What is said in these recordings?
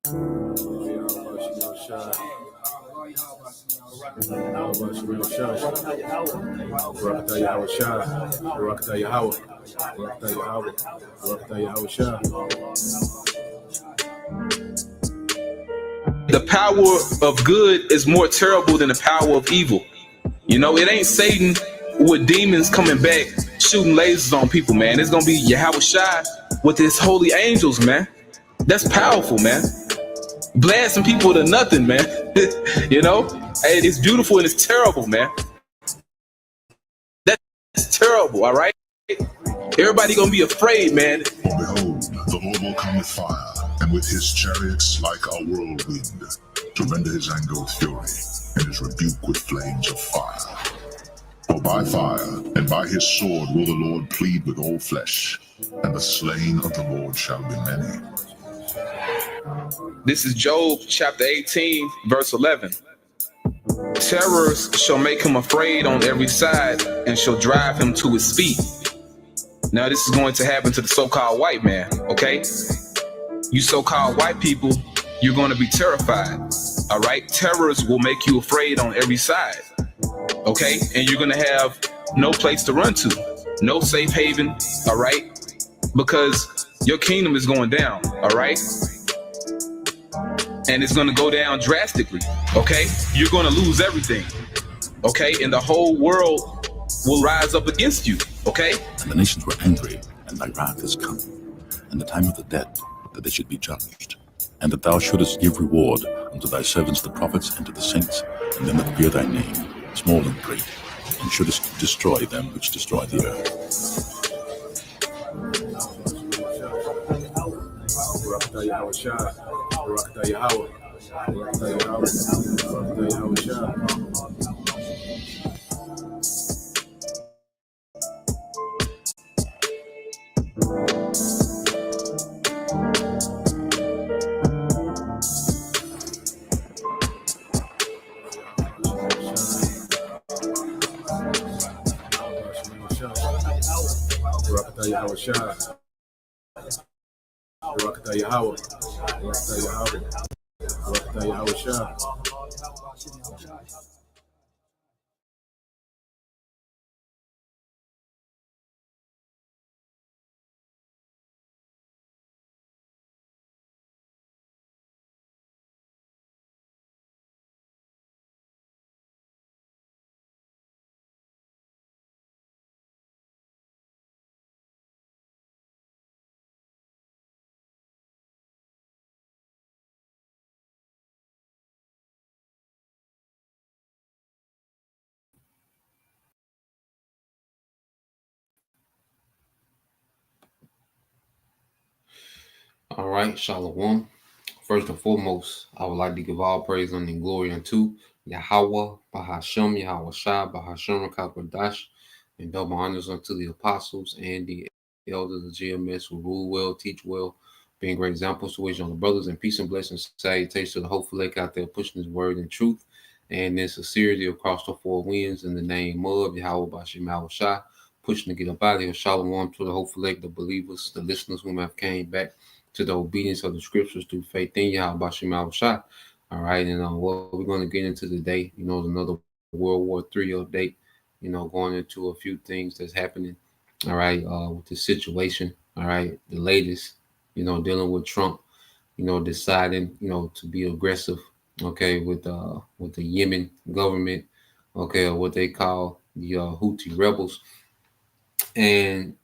The power of good is more terrible than the power of evil. You know, it ain't Satan with demons coming back shooting lasers on people, man. It's gonna be Yahweh Shai with his holy angels, man. That's powerful, man. Blasting people to nothing, man. You know, hey, it's beautiful and it's terrible, man. That's terrible, all right? Everybody gonna be afraid, man. For behold, the Lord will come with fire, and with his chariots like a whirlwind, to render his anger with fury, and his rebuke with flames of fire. For by fire and by his sword will the Lord plead with all flesh, and the slain of the Lord shall be many. This is Job chapter 18, verse 11. Terrors shall make him afraid on every side and shall drive him to his feet. Now this is going to happen to the so-called white man, okay? You so-called white people, you're going to be terrified, all right? Terrors will make you afraid on every side, okay? And you're going to have no place to run to, no safe haven, all right? Because your kingdom is going down, all right? And it's going to go down drastically, okay? You're going to lose everything, okay? And the whole world will rise up against you, okay? And the nations were angry, and thy wrath is come, and the time of the dead, that they should be judged, and that thou shouldest give reward unto thy servants the prophets, and to the saints, and them that fear thy name, small and great, and shouldest destroy them which destroy the earth. All right, Shalom. First and foremost, I would like to give all praise and glory unto Yahweh, Bahashem, Yahweh Shai, Bahashem, Kakwadash, and double honors unto the apostles and the elders of GMS who rule well, teach well, being great examples to which on the brothers, and peace and blessings, salutations to the hopeful lake out there pushing his word and truth and in sincerity across the four winds in the name of Yahweh, Bahashem, Yahweh Shai, pushing to get up out of here. Shalom to the hopeful lake, the believers, the listeners who have came back to the obedience of the scriptures through faith in Yahweh Bashim Al-Shah. All right, and what we're going to get into today, you know, is another World War III update, you know, going into a few things that's happening, all right, with the situation, all right, the latest, you know, dealing with Trump, you know, deciding, you know, to be aggressive, okay, with the Yemen government, okay, or what they call the Houthi rebels, and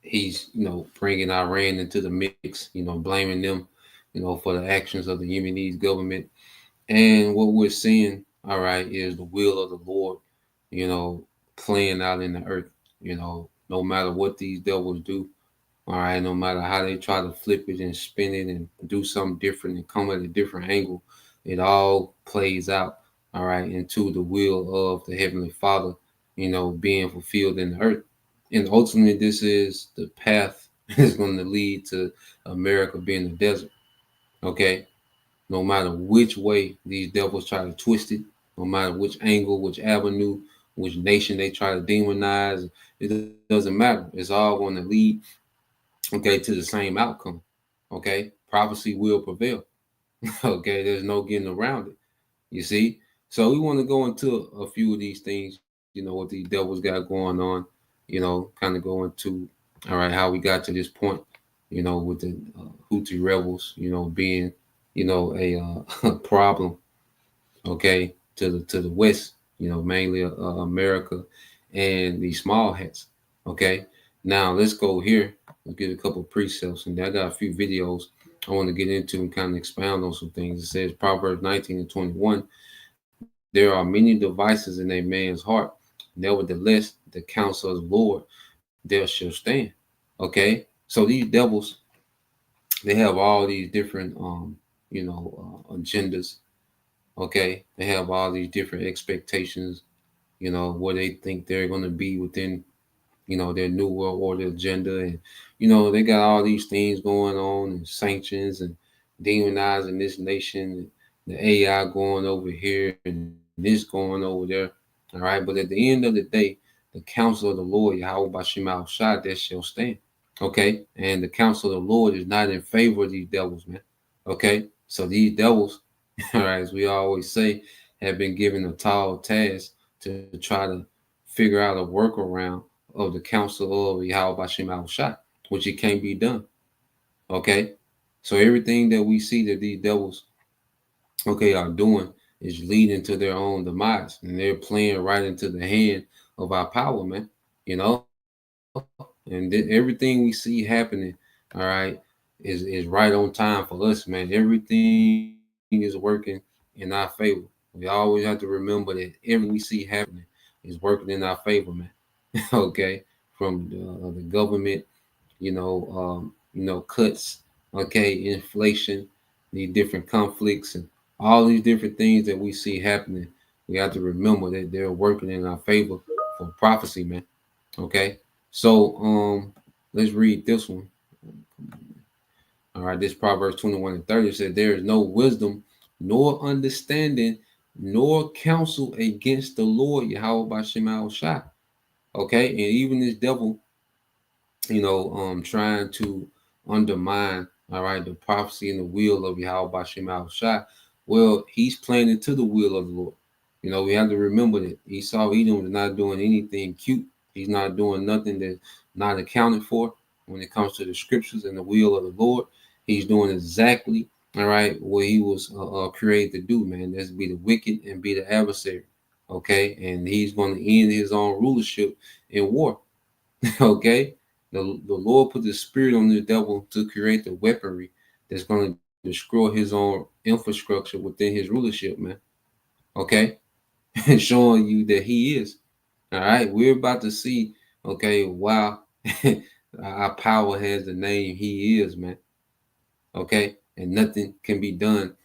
he's, you know, bringing Iran into the mix, you know, blaming them, you know, for the actions of the Yemenese government. And what we're seeing, all right, is the will of the Lord, you know, playing out in the earth, you know, no matter what these devils do, all right, no matter how they try to flip it and spin it and do something different and come at a different angle, it all plays out, all right, into the will of the Heavenly Father, you know, being fulfilled in the earth. And ultimately, this is the path that's going to lead to America being a desert. Okay, no matter which way these devils try to twist it, no matter which angle, which avenue, which nation they try to demonize, it doesn't matter. It's all going to lead, okay, to the same outcome. Okay, prophecy will prevail. Okay, there's no getting around it. You see? So we want to go into a few of these things, what these devils got going on, kind of go into, all right, how we got to this point, with the Houthi rebels, being, a problem, okay, to the West, mainly America and the small hats, okay. Now let's go here. We'll get a couple precepts, and I got a few videos I want to get into and kind of expound on some things. It says Proverbs 19 and 21. There are many devices in a man's heart. Nevertheless, the counsel of the Lord there shall stand. Okay. So these devils, they have all these different agendas. Okay. They have all these different expectations, where they think they're gonna be within, their new world order agenda. And, they got all these things going on and sanctions and demonizing this nation, and the AI going over here and this going over there. All right. But at the end of the day, the counsel of the Lord, Yahweh Bashim al Shad, that shall stand. Okay. And the counsel of the Lord is not in favor of these devils, man. Okay. So these devils, all right, as we always say, have been given a tall task to try to figure out a workaround of the counsel of Yahweh Bashim al Shad, which it can't be done. Okay. So everything that we see that these devils, okay, are doing is leading to their own demise. And they're playing right into the hand of our power, man. And everything we see happening, all right, is right on time for us, man. Everything is working in our favor. We always have to remember that everything we see happening is working in our favor, man. Okay, from the government, cuts, okay, inflation, these different conflicts, and all these different things that we see happening. We have to remember that they're working in our favor for prophecy, man. Okay, so let's read this one. All right, this Proverbs 21 and 30 said, "There is no wisdom, nor understanding, nor counsel against the Lord Yahweh by Shema Shai." Okay, and even this devil, trying to undermine, all right, the prophecy and the will of Yahweh Bashem Al Shai. Well, he's playing into the will of the Lord. We have to remember that Esau Edom is not doing anything cute. He's not doing nothing that's not accounted for when it comes to the scriptures and the will of the Lord. He's doing exactly, all right, what he was created to do, man. That's be the wicked and be the adversary. Okay, and he's going to end his own rulership in war. Okay, the Lord put the spirit on the devil to create the weaponry that's going to destroy his own infrastructure within his rulership, man. Okay, showing you that he is. All right, we're about to see. Okay, wow, our power has the name he is, man. Okay, and nothing can be done,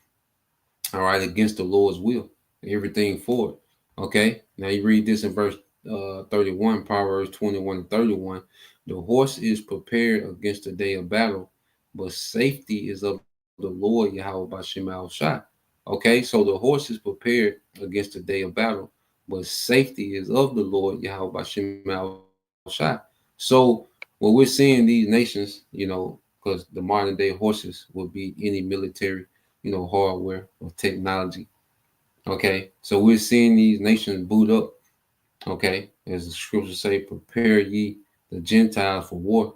all right, against the Lord's will. Everything for it. Okay. Now you read this in verse 31, Proverbs 21 and 31. The horse is prepared against the day of battle, but safety is of the Lord Yahweh Bashem al Shai. Okay, so the horse is prepared against the day of battle, but safety is of the Lord Yahweh Bashem al Shai. So when we're seeing these nations, because the modern day horses would be any military, hardware or technology. Okay, so we're seeing these nations boot up. Okay, as the scriptures say, prepare ye the Gentiles for war.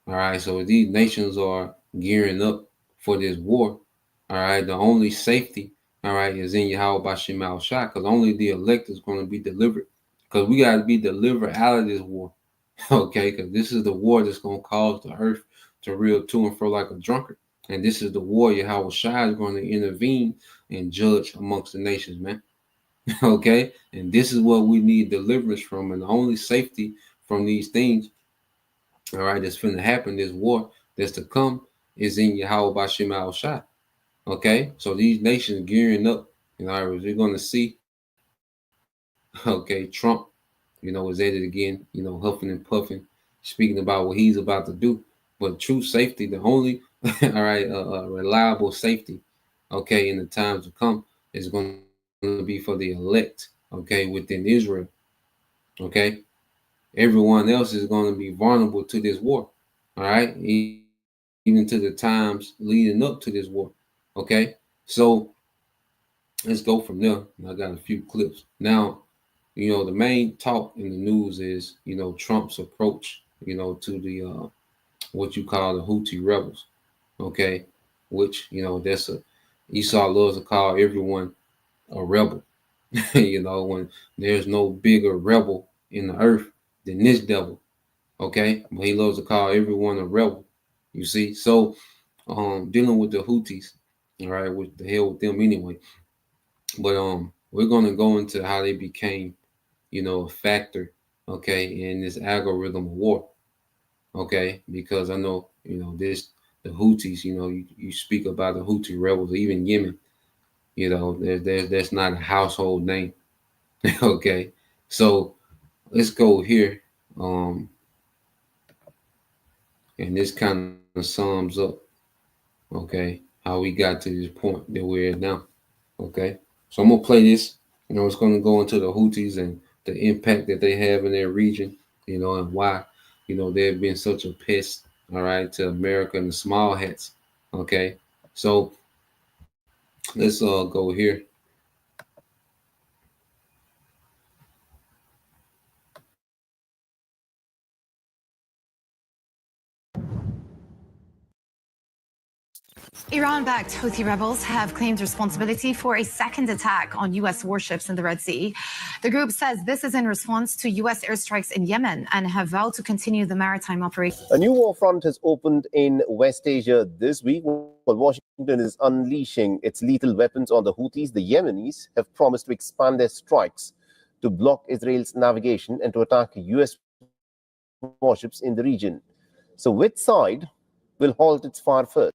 All right, so these nations are gearing up for this war. All right, the only safety, all right, is in Yahweh Bashim al Shai, because only the elect is going to be delivered. Because we got to be delivered out of this war. Okay, because this is the war that's going to cause the earth to reel to and fro like a drunkard. And this is the war Yahweh Shai is going to intervene and judge amongst the nations, man. Okay, and this is what we need deliverance from, and the only safety from these things, all right, that's going to happen, this war that's to come, is in Yahweh Bashim al Shai. Okay, so these nations gearing up, we're going to see, okay, Trump, is at it again, huffing and puffing, speaking about what he's about to do. But true safety, the only, all right, reliable safety, okay, in the times to come, is going to be for the elect, okay, within Israel. Okay, everyone else is going to be vulnerable to this war. All right, even to the times leading up to this war. Okay, so So let's go from there. I got a few clips. Now, the main talk in the news is, Trump's approach, to the what you call the Houthi rebels. Okay. Which, that's Esau loves to call everyone a rebel. When there's no bigger rebel in the earth than this devil. Okay. But he loves to call everyone a rebel. You see? So dealing with the Houthis, all right, with the hell with them anyway. But we're gonna go into how they became, a factor, okay, in this algorithm of war. Okay, because I know, the Houthis, you speak about the Houthi rebels, even Yemen, that's not a household name. Okay. So let's go here. And this kind of sums up, okay, how we got to this point that we're at now. Okay. So I'm gonna play this. It's gonna go into the Houthis and the impact that they have in their region, and why, they've been such a pest, all right, to America and the small hats. Okay. So let's go here. Iran-backed Houthi rebels have claimed responsibility for a second attack on U.S. warships in the Red Sea. The group says this is in response to U.S. airstrikes in Yemen and have vowed to continue the maritime operation. A new war front has opened in West Asia this week. While Washington is unleashing its lethal weapons on the Houthis, the Yemenis have promised to expand their strikes to block Israel's navigation and to attack U.S. warships in the region. So which side will halt its fire first?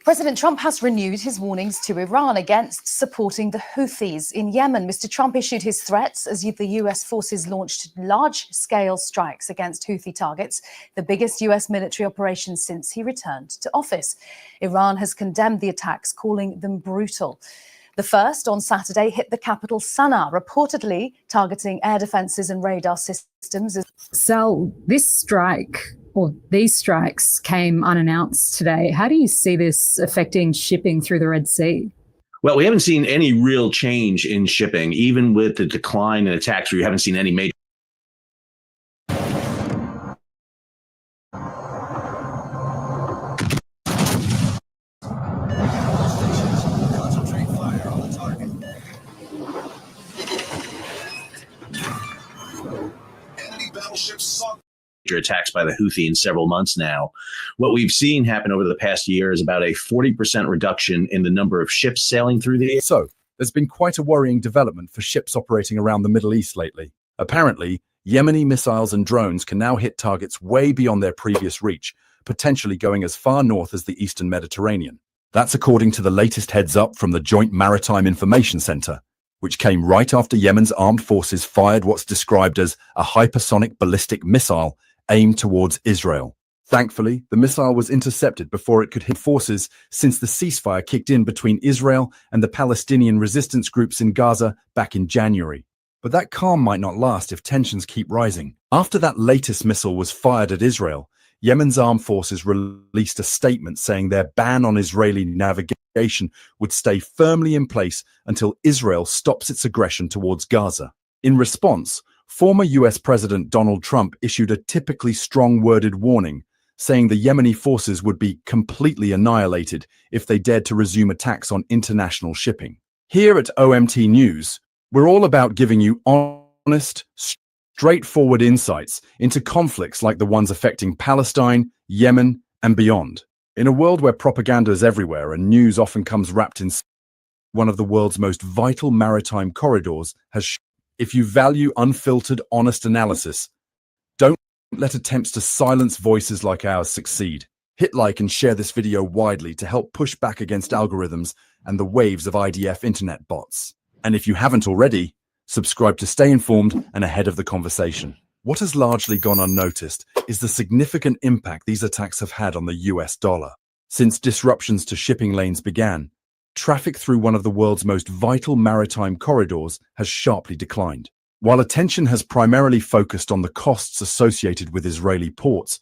President Trump has renewed his warnings to Iran against supporting the Houthis in Yemen. Mr. Trump issued his threats as the U.S. forces launched large-scale strikes against Houthi targets, the biggest U.S. military operation since he returned to office. Iran has condemned the attacks, calling them brutal. The first, on Saturday, hit the capital Sana'a, reportedly targeting air defenses and radar systems. So this strike, or these strikes, came unannounced today. How do you see this affecting shipping through the Red Sea? Well, we haven't seen any real change in shipping, even with the decline in attacks. We haven't seen any major. Attacks by the Houthi in several months now. What we've seen happen over the past year is about a 40% reduction in the number of ships sailing through the. So there's been quite a worrying development for ships operating around the Middle East lately. Apparently, Yemeni missiles and drones can now hit targets way beyond their previous reach, potentially going as far north as the Eastern Mediterranean. That's according to the latest heads up from the Joint Maritime Information Center, which came right after Yemen's armed forces fired what's described as a hypersonic ballistic missile aimed towards Israel. Thankfully, the missile was intercepted before it could hit forces since the ceasefire kicked in between Israel and the Palestinian resistance groups in Gaza back in January. But that calm might not last if tensions keep rising. After that latest missile was fired at Israel, Yemen's armed forces released a statement saying their ban on Israeli navigation would stay firmly in place until Israel stops its aggression towards Gaza. In response, former US President Donald Trump issued a typically strong-worded warning, saying the Yemeni forces would be completely annihilated if they dared to resume attacks on international shipping. Here at OMT News, we're all about giving you honest, straightforward insights into conflicts like the ones affecting Palestine, Yemen, and beyond. In a world where propaganda is everywhere and news often comes wrapped in one of the world's most vital maritime corridors has. If you value unfiltered, honest analysis, don't let attempts to silence voices like ours succeed. Hit like and share this video widely to help push back against algorithms and the waves of IDF internet bots. And if you haven't already, subscribe to stay informed and ahead of the conversation. What has largely gone unnoticed is the significant impact these attacks have had on the US dollar. Since disruptions to shipping lanes began, traffic through one of the world's most vital maritime corridors has sharply declined. While attention has primarily focused on the costs associated with Israeli ports,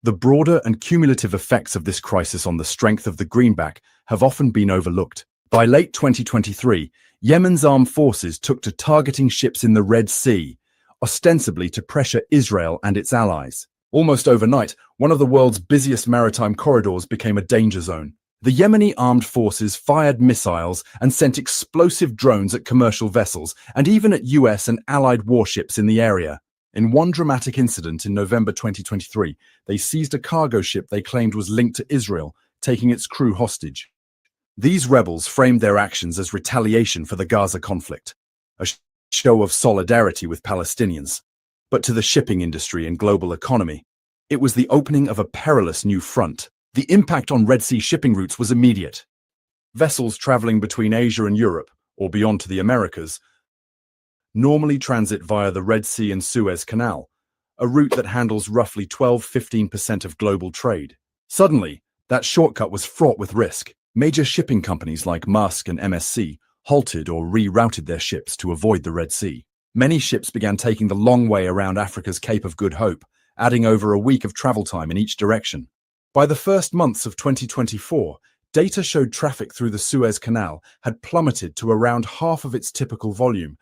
The broader and cumulative effects of this crisis on the strength of the greenback have often been overlooked. By late 2023, Yemen's armed forces took to targeting ships in the Red Sea, ostensibly to pressure Israel and its allies. Almost overnight, one of the world's busiest maritime corridors became a danger zone. The Yemeni armed forces fired missiles and sent explosive drones at commercial vessels and even at US and allied warships in the area. In one dramatic incident in November 2023, they seized a cargo ship they claimed was linked to Israel, taking its crew hostage. These rebels framed their actions as retaliation for the Gaza conflict, a show of solidarity with Palestinians. But to the shipping industry and global economy, it was the opening of a perilous new front. The impact on Red Sea shipping routes was immediate. Vessels traveling between Asia and Europe, or beyond to the Americas, normally transit via the Red Sea and Suez Canal, a route that handles roughly 12–15% of global trade. Suddenly, that shortcut was fraught with risk. Major shipping companies like Maersk and MSC halted or rerouted their ships to avoid the Red Sea. Many ships began taking the long way around Africa's Cape of Good Hope, adding over a week of travel time in each direction. By the first months of 2024, data showed traffic through the Suez Canal had plummeted to around half of its typical volume,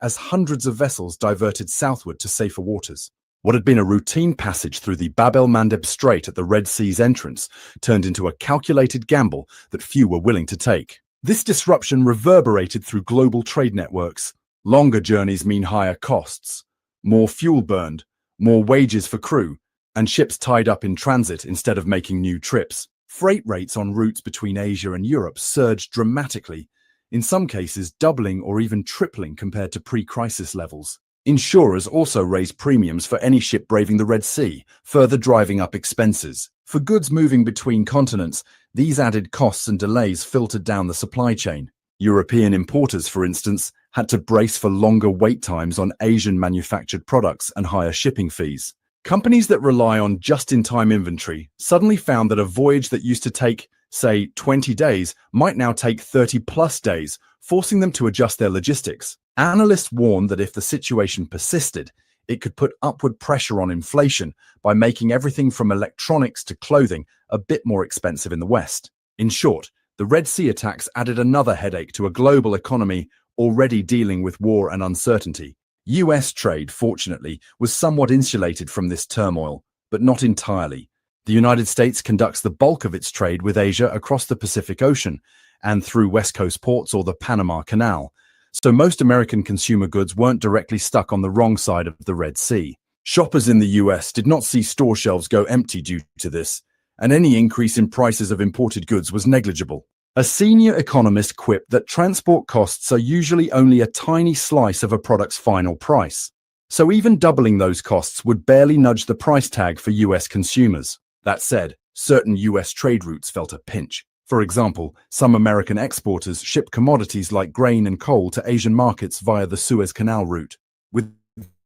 as hundreds of vessels diverted southward to safer waters. What had been a routine passage through the Bab el-Mandeb Strait at the Red Sea's entrance turned into a calculated gamble that few were willing to take. This disruption reverberated through global trade networks. Longer journeys mean higher costs, more fuel burned, more wages for crew, and ships tied up in transit instead of making new trips. Freight rates on routes between Asia and Europe surged dramatically, in some cases doubling or even tripling compared to pre-crisis levels. Insurers also raised premiums for any ship braving the Red Sea, further driving up expenses. For goods moving between continents, these added costs and delays filtered down the supply chain. European importers, for instance, had to brace for longer wait times on Asian-manufactured products and higher shipping fees. Companies that rely on just-in-time inventory suddenly found that a voyage that used to take, say, 20 days might now take 30+ days, forcing them to adjust their logistics. Analysts warned that if the situation persisted, it could put upward pressure on inflation by making everything from electronics to clothing a bit more expensive in the West. In short, the Red Sea attacks added another headache to a global economy already dealing with war and uncertainty. US trade, fortunately, was somewhat insulated from this turmoil, but not entirely. The United States conducts the bulk of its trade with Asia across the Pacific Ocean and through West Coast ports or the Panama Canal, so most American consumer goods weren't directly stuck on the wrong side of the Red Sea. Shoppers in the US did not see store shelves go empty due to this, and any increase in prices of imported goods was negligible. A senior economist quipped that transport costs are usually only a tiny slice of a product's final price, so even doubling those costs would barely nudge the price tag for US consumers. That said, certain US trade routes felt a pinch. For example, some American exporters ship commodities like grain and coal to Asian markets via the Suez Canal route. With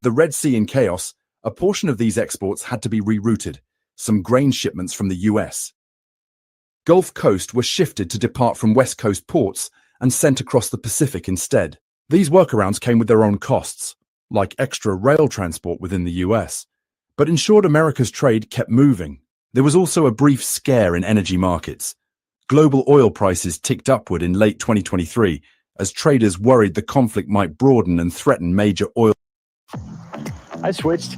the Red Sea in chaos, a portion of these exports had to be rerouted. Some grain shipments from the US Gulf Coast were shifted to depart from West Coast ports and sent across the Pacific instead. These workarounds came with their own costs, like extra rail transport within the US, but ensured America's trade kept moving. There was also a brief scare in energy markets. Global oil prices ticked upward in late 2023 as traders worried the conflict might broaden and threaten major oil. I switched.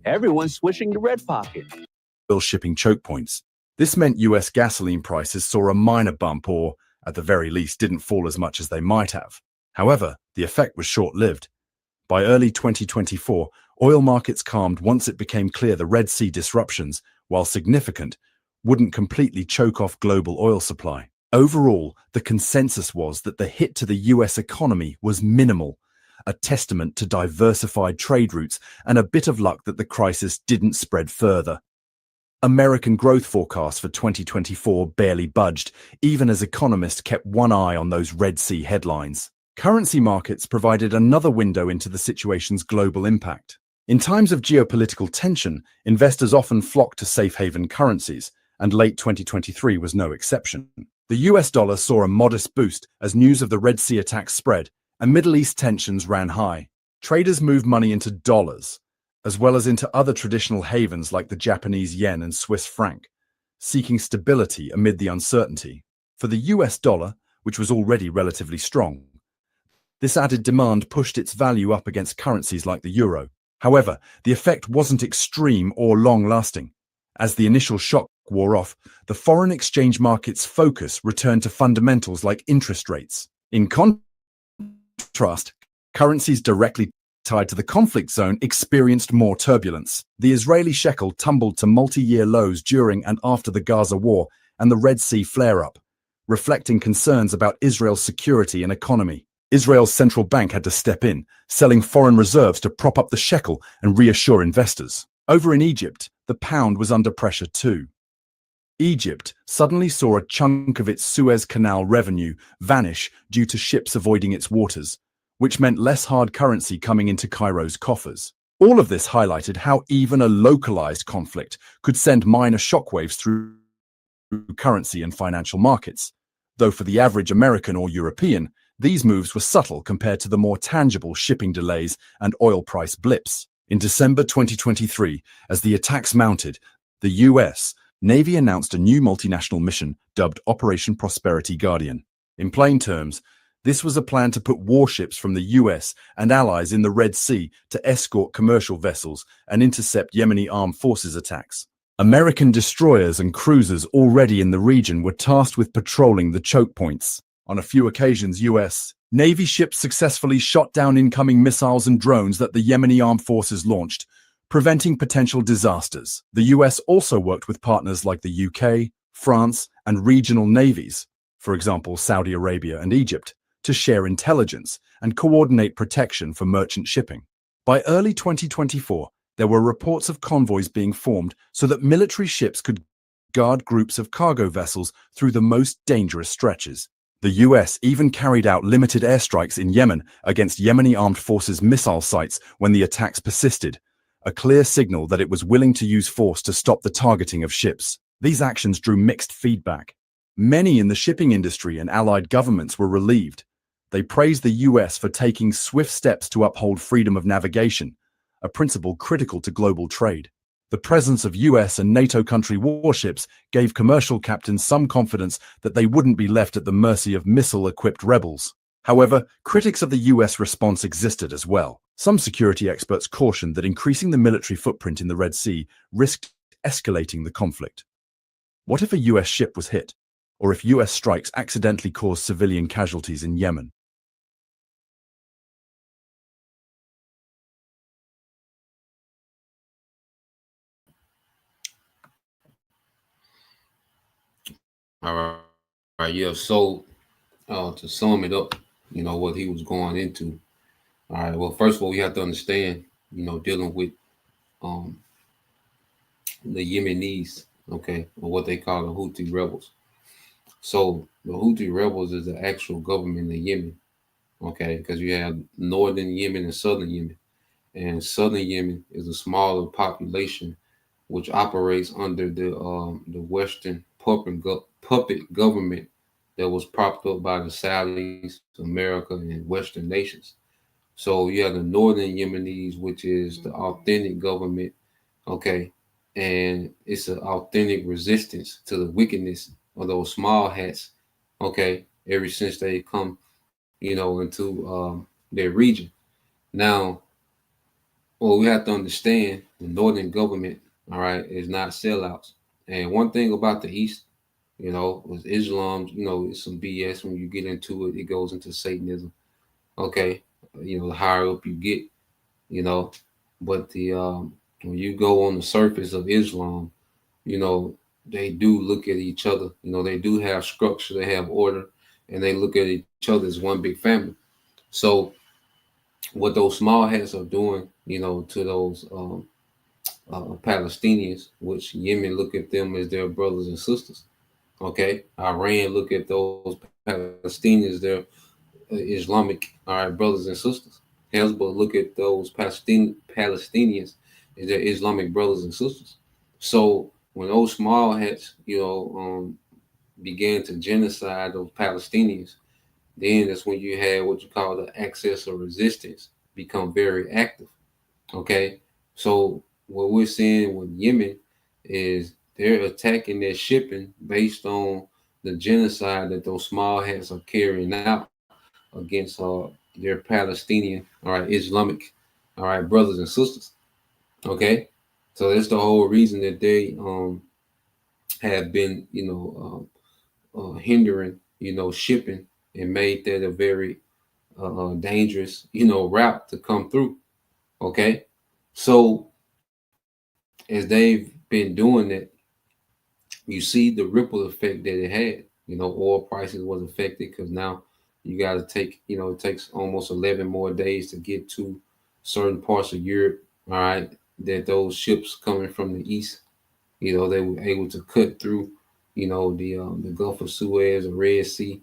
Everyone's switching to Red Pocket. Oil shipping choke points. This meant US gasoline prices saw a minor bump or, at the very least, didn't fall as much as they might have. However, the effect was short-lived. By early 2024, oil markets calmed once it became clear the Red Sea disruptions, while significant, wouldn't completely choke off global oil supply. Overall, the consensus was that the hit to the US economy was minimal, a testament to diversified trade routes and a bit of luck that the crisis didn't spread further. American growth forecasts for 2024 barely budged, even as economists kept one eye on those Red Sea headlines. Currency markets provided another window into the situation's global impact. In times of geopolitical tension, investors often flock to safe haven currencies, and late 2023 was no exception. The US dollar saw a modest boost as news of the Red Sea attacks spread, and Middle East tensions ran high. Traders moved money into dollars, as well as into other traditional havens like the Japanese yen and Swiss franc, seeking stability amid the uncertainty. For the US dollar, which was already relatively strong, this added demand pushed its value up against currencies like the euro. However, the effect wasn't extreme or long-lasting. As the initial shock wore off, the foreign exchange market's focus returned to fundamentals like interest rates. In contrast, currencies directly tied to the conflict zone experienced more turbulence. The Israeli shekel tumbled to multi-year lows during and after the Gaza war and the Red Sea flare-up, reflecting concerns about Israel's security and economy. Israel's central bank had to step in, selling foreign reserves to prop up the shekel and reassure investors. Over in Egypt, the pound was under pressure too. Egypt suddenly saw a chunk of its Suez Canal revenue vanish due to ships avoiding its waters, which meant less hard currency coming into Cairo's coffers. All of this highlighted how even a localized conflict could send minor shockwaves through currency and financial markets, though for the average American or European, these moves were subtle compared to the more tangible shipping delays and oil price blips. In December 2023, as the attacks mounted, the US Navy announced a new multinational mission dubbed Operation Prosperity Guardian. In plain terms, this was a plan to put warships from the US and allies in the Red Sea to escort commercial vessels and intercept Yemeni armed forces attacks. American destroyers and cruisers already in the region were tasked with patrolling the choke points. On a few occasions, US Navy ships successfully shot down incoming missiles and drones that the Yemeni armed forces launched, preventing potential disasters. The US also worked with partners like the UK, France, and regional navies, for example, Saudi Arabia and Egypt, to share intelligence and coordinate protection for merchant shipping. By early 2024, there were reports of convoys being formed so that military ships could guard groups of cargo vessels through the most dangerous stretches. The US even carried out limited airstrikes in Yemen against Yemeni armed forces missile sites when the attacks persisted, a clear signal that it was willing to use force to stop the targeting of ships. These actions drew mixed feedback. Many in the shipping industry and allied governments were relieved. They praised the US for taking swift steps to uphold freedom of navigation, a principle critical to global trade. The presence of US and NATO country warships gave commercial captains some confidence that they wouldn't be left at the mercy of missile-equipped rebels. However, critics of the US response existed as well. Some security experts cautioned that increasing the military footprint in the Red Sea risked escalating the conflict. What if a US ship was hit, or if US strikes accidentally caused civilian casualties in Yemen? All right, yeah. So, to sum it up, what he was going into. All right. Well, first of all, we have to understand, dealing with um the Yemenis, okay, or what they call the Houthi rebels. So the Houthi rebels is the actual government of Yemen, okay, because you have northern Yemen and southern Yemen, and southern Yemen is a smaller population which operates under the Western puppet government that was propped up by the Saudis, America, and Western nations. So you have the northern Yemenis, which is the authentic government, okay, and it's an authentic resistance to the wickedness of those small hats, okay, ever since they come, into their region. Now, well, we have to understand the northern government, all right, is not sellouts. And one thing about the East, was Islam, it's some BS. When you get into it, it goes into Satanism. Okay. The higher up you get, you know, but when you go on the surface of Islam, they do look at each other. They do have structure, they have order, and they look at each other as one big family. So what those small hats are doing, to those Palestinians, which Yemen look at them as their brothers and sisters. Okay, Iran look at those Palestinians, their Islamic, all right, brothers and sisters. Hezbollah look at those Palestinians as their Islamic brothers and sisters. So when those small hats, began to genocide those Palestinians, then that's when you had what you call the axis of resistance become very active. Okay, So what we're seeing with Yemen is they're attacking their shipping based on the genocide that those small hats are carrying out against their Palestinian, all right, Islamic, all right, brothers and sisters. Okay, so that's the whole reason that they have been, hindering, shipping, and made that a very dangerous, route to come through. Okay, so as they've been doing that, you see the ripple effect that it had. Oil prices was affected because now you got to take, it takes almost 11 more days to get to certain parts of Europe. All right, that those ships coming from the east, they were able to cut through, the Gulf of Suez or Red Sea,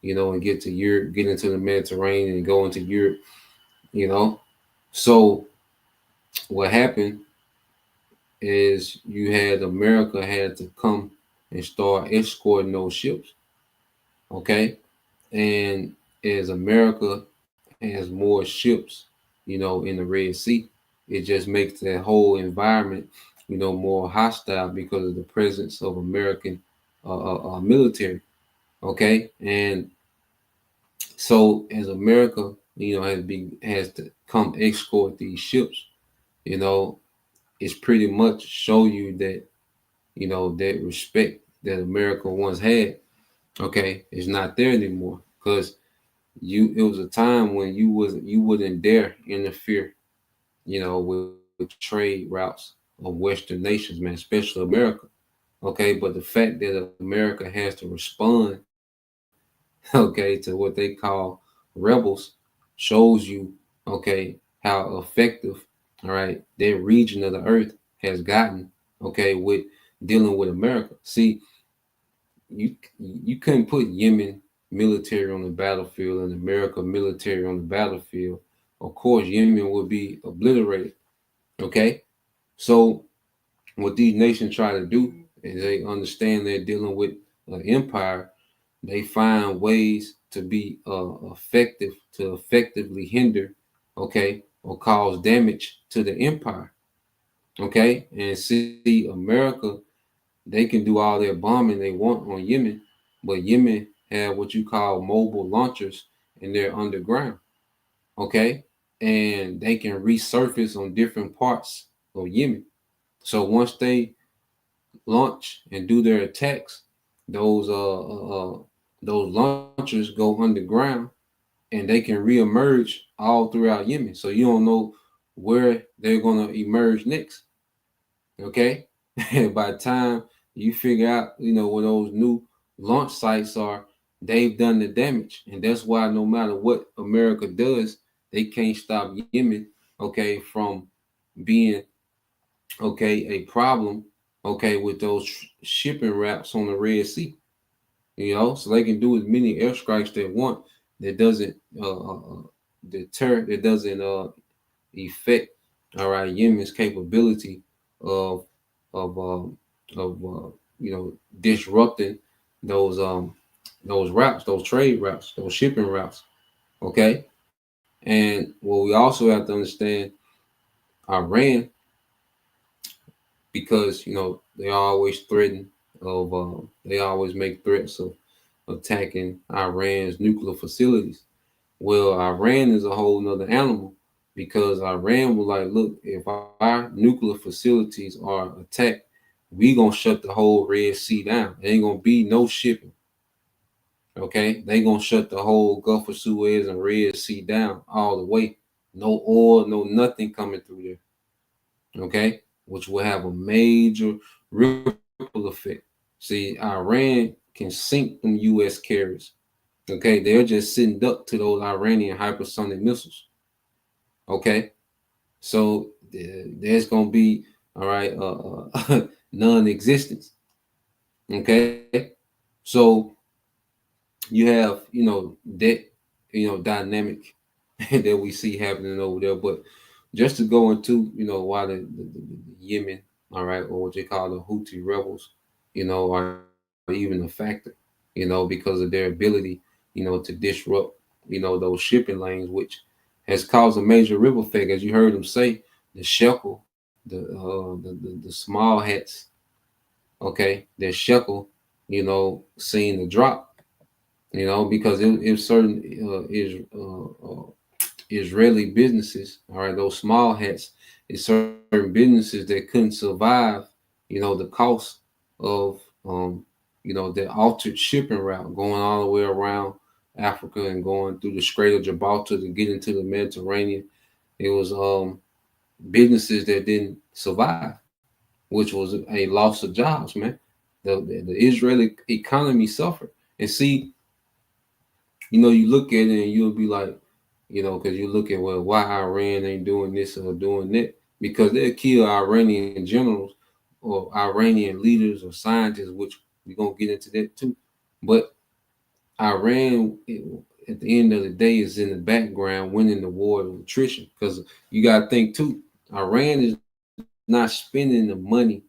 and get to Europe, get into the Mediterranean and go into Europe. You know, so what happened is you had America had to come and start escorting those ships. Okay, and as America has more ships, in the Red Sea, it just makes that whole environment, more hostile because of the presence of American military. Okay, and so as America, has to come escort these ships, you know, it's pretty much show you that that respect that America once had, okay, is not there anymore because it was a time when you wouldn't dare interfere, with trade routes of Western nations, man, especially America. Okay, but the fact that America has to respond, okay, to what they call rebels shows you, okay, how effective, all right, that region of the earth has gotten, okay, with dealing with America. See, you couldn't put Yemen military on the battlefield and America military on the battlefield. Of course, Yemen would be obliterated. Okay, so what these nations try to do is they understand they're dealing with an empire. They find ways to be effective to effectively hinder, okay, or cause damage to the empire. Okay, and see America, they can do all their bombing they want on Yemen, but Yemen have what you call mobile launchers and they're underground. Okay, and they can resurface on different parts of Yemen. So once they launch and do their attacks, those those launchers go underground and they can reemerge all throughout Yemen. So you don't know where they're gonna emerge next. Okay, and by the time you figure out, where those new launch sites are, they've done the damage, and that's why no matter what America does, they can't stop Yemen, okay, from being, okay, a problem, okay, with those shipping routes on the Red Sea. So they can do as many airstrikes they want. That doesn't deter. That doesn't affect, all right, Yemen's capability of of um, disrupting those routes, those trade routes, those shipping routes. Okay, and what we also have to understand, Iran, because they always threaten of they always make threats of attacking Iran's nuclear facilities. Well, Iran is a whole nother animal because Iran was like, look, if our nuclear facilities are attacked, we gonna shut the whole Red Sea down. There ain't gonna be no shipping. Okay, they gonna shut the whole Gulf of Suez and Red Sea down all the way. No oil, no nothing coming through there. Okay, which will have a major ripple effect. See, Iran can sink them U.S. carriers. Okay, they're just sitting duck to those Iranian hypersonic missiles. Okay, so there's gonna be, all right, non-existence. Okay, so you have that dynamic that we see happening over there. But just to go into why the Yemen, all right, or what they call the Houthi rebels, are even a factor, because of their ability, to disrupt, those shipping lanes, which has caused a major ripple effect. As you heard them say, the shekel the small hats, okay, their shekel, seeing the drop, because if certain Israeli businesses, all right, those small hats, is certain businesses that couldn't survive, the cost of, the altered shipping route going all the way around Africa and going through the Strait of Gibraltar to get into the Mediterranean. It was businesses that didn't survive, which was a loss of jobs, man. The Israeli economy suffered. And see, you look at it and you'll be like, because you look at, well, why Iran ain't doing this or doing that? Because they'll kill Iranian generals or Iranian leaders or scientists, which we're going to get into that too. But Iran, at the end of the day, is in the background winning the war of attrition. Because you got to think too, Iran is not spending the money,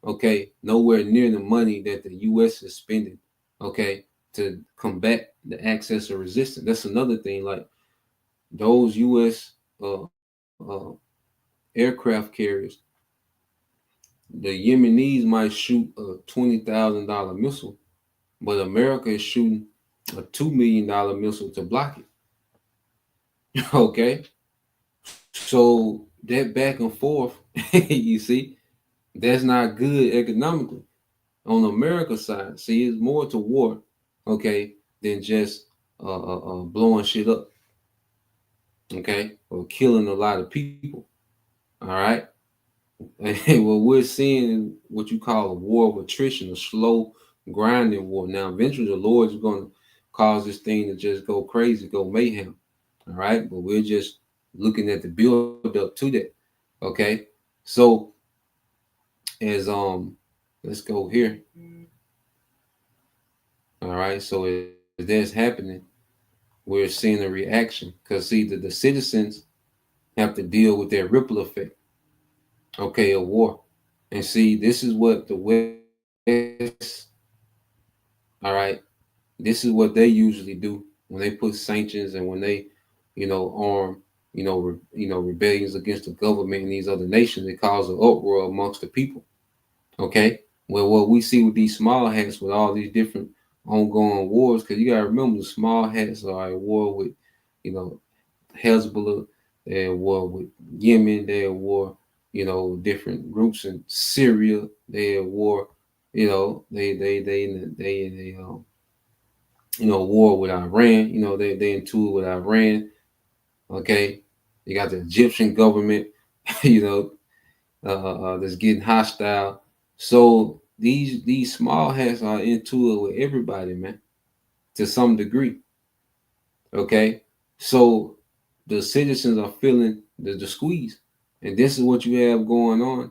okay, nowhere near the money that the U.S. is spending, okay, to combat the axis of resistance. That's another thing. Like those U.S. Uh, aircraft carriers, the Yemenis might shoot a $20,000 missile, but America is shooting a $2 million missile to block it. Okay, so that back and forth, you see, that's not good economically. On America's side, see, it's more to war, okay, than just blowing shit up, okay, or killing a lot of people. All right. And what we're seeing is what you call a war of attrition, a slow grinding war. Now, eventually, the Lord is going to cause this thing to just go crazy, go mayhem. All right. But we're just looking at the build up to that. Okay. So, as let's go here. All right. So, as that's happening, we're seeing a reaction because, see, the citizens have to deal with their ripple effect, okay, of war. And see, this is what the West, all right, this is what they usually do when they put sanctions and when they, arm, rebellions against the government and these other nations. It causes an uproar amongst the people. Okay. Well, what we see with these small hats with all these different ongoing wars, because you got to remember the small hats are at war with, Hezbollah, they're at war with Yemen, they're at war, different groups in Syria, they're at war, war with Iran, they into it with Iran. Okay. You got the Egyptian government, that's getting hostile. So these small hats are into it with everybody, man, to some degree. Okay. So the citizens are feeling the squeeze. And this is what you have going on.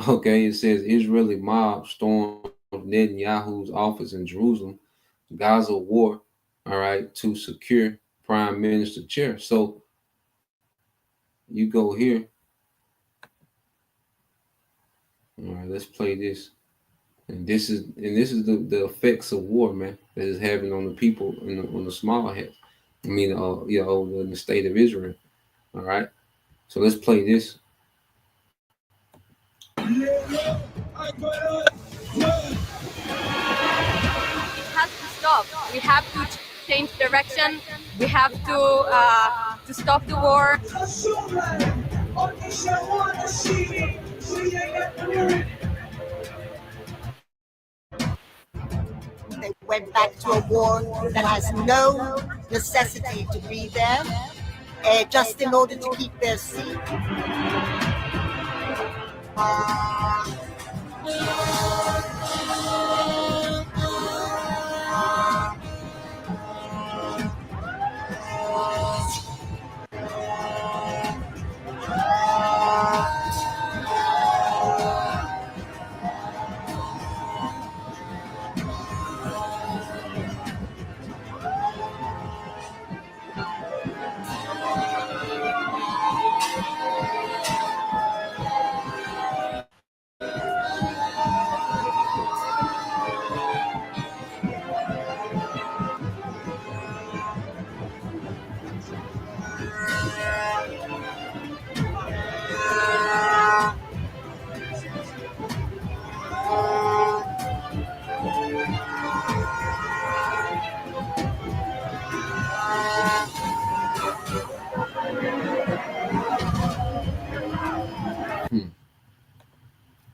Okay, it says Israeli mob stormed Netanyahu's office in Jerusalem, Gaza war, all right, to secure prime minister chair. So you go here. All right, let's play this. And this is the effects of war, man, that is having on the people on the small hats. I mean, in the state of Israel. All right. So let's play this. Has to stop. We have to change direction. We have to stop the war. They went back to a war that has no necessity to be there, just in order to keep their seat.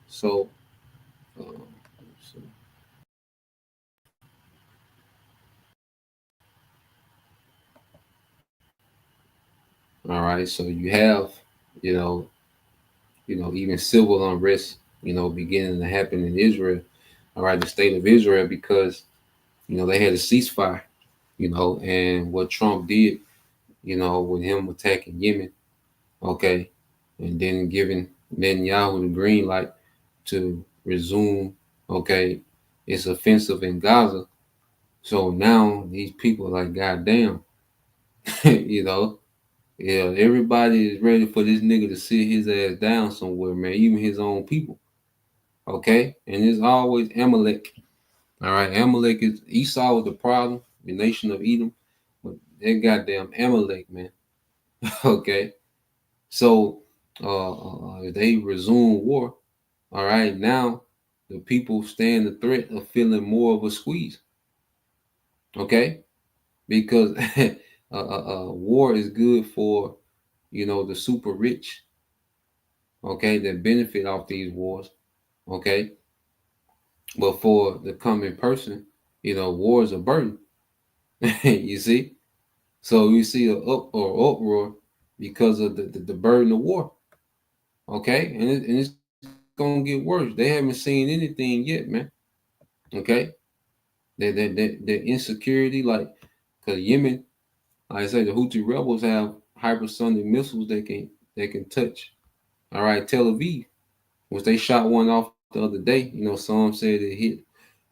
So, all right. So you have, you know, even civil unrest, beginning to happen in Israel. All right, the state of Israel, because they had a ceasefire, and what Trump did, with him attacking Yemen, okay, and then giving Netanyahu the green light to resume, okay, its offensive in Gaza. So now these people are like, goddamn, you know, yeah, everybody is ready for this nigga to sit his ass down somewhere, man, even his own people, okay? And it's always Amalek. All right, Amalek is Esau was the problem, the nation of Edom, but that goddamn Amalek, man. Okay, so they resume war. All right, now the people stand the threat of feeling more of a squeeze. Okay, because war is good for the super rich. Okay, that benefit off these wars. Okay, but for the common person, war is a burden. You see. So you see an uproar because of the burden of war. Okay, and it's gonna get worse. They haven't seen anything yet, man. Okay, that insecurity, like, cause Yemen, like I say, the Houthi rebels have hypersonic missiles they can touch. All right, Tel Aviv, which they shot one off the other day. Some said it hit,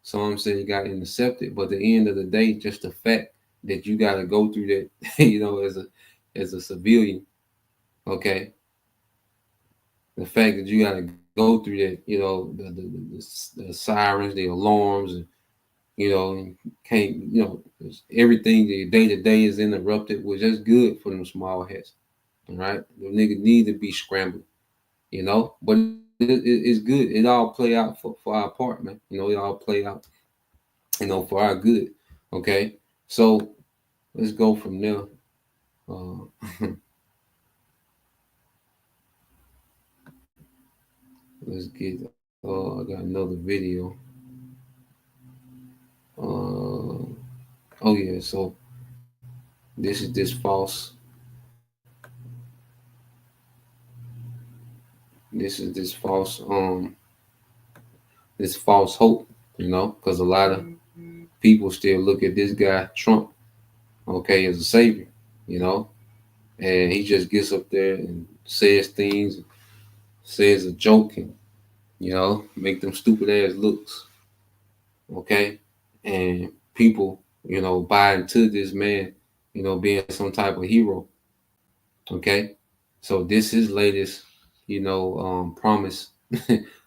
some said it got intercepted. But at the end of the day, just the fact that you got to go through that, as a civilian, okay. The fact that you got to go through that, the sirens, the alarms, and can't, everything the day to day is interrupted, was just good for them small hats. All right, the niggas need to be scrambling, but it's good. It all play out for our part, man. It all play out, for our good. Okay, so let's go from there. Let's get. I got another video. Oh yeah, so this is this false. This is this false hope, because a lot of people still look at this guy Trump, okay, as a savior, and he just gets up there and says things, says a joke, and make them stupid ass looks, okay, and people, buy into this man, being some type of hero, okay. So this is latest, promise